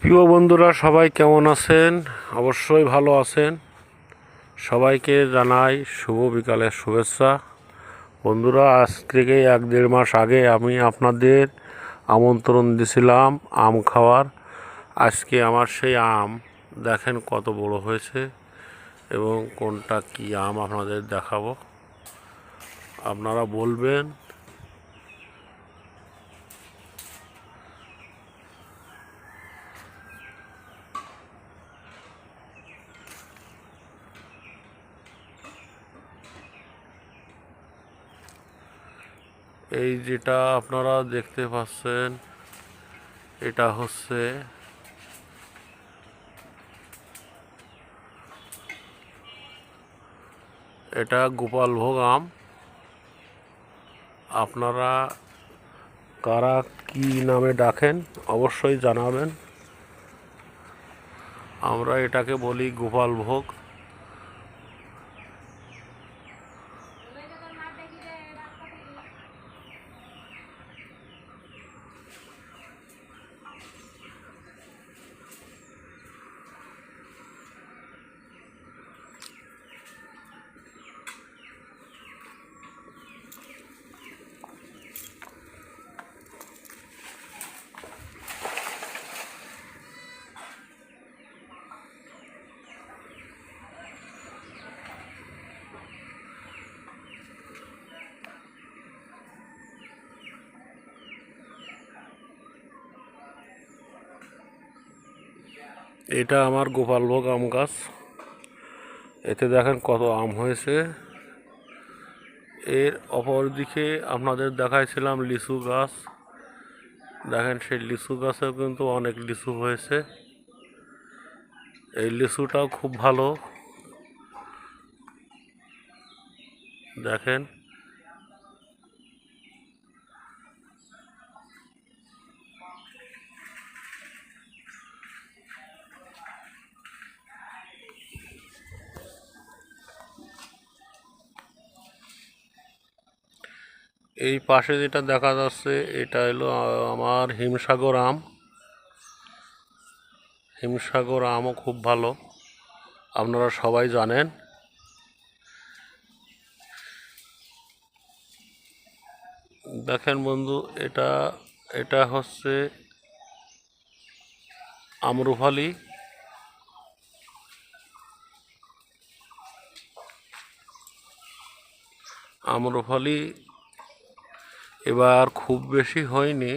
প্রিয় বন্ধুরা, সবাই কেমন আছেন? অবশ্যই ভালো আছেন। সবাইকে জানাই শুভ বিকালের শুভেচ্ছা। বন্ধুরা, আজ থেকে 1-1.5 মাস আগে আমি আপনাদের আমন্ত্রণ দিয়েছিলাম আম খাওয়ার। আজকে আমার সেই আম দেখেন কত বড় হয়েছে এবং কোনটা কি আম আপনাদের দেখাবো, আপনারা বলবেন। এই যেটা আপনারা দেখতে পাচ্ছেন, এটা হচ্ছে গোপালভোগ আম। আপনারা কারা কি নামে ডাকেন অবশ্যই জানাবেন। আমরা এটাকে বলি গোপালভোগ। এটা আমার গোপালভোগ আম গাছ। এতে দেখেন কত আম হয়েছে। এর অপর দিকে আপনাদের দেখাইছিলাম লিচু গাছ। দেখেন সেই লিচু গাছেও কিন্তু অনেক লিচু হয়েছে। এই লিচুটাও খুব ভালো। দেখেন এই পাশে যেটা দেখা যাচ্ছে, এটা হলো আমার হিমসাগর আম। হিমসাগর আমও খুব ভালো, আপনারা সবাই জানেন। দেখেন বন্ধু, এটা এটা হচ্ছে আম্রফালি। আম্রফালি এবার খুব বেশি হয়নি,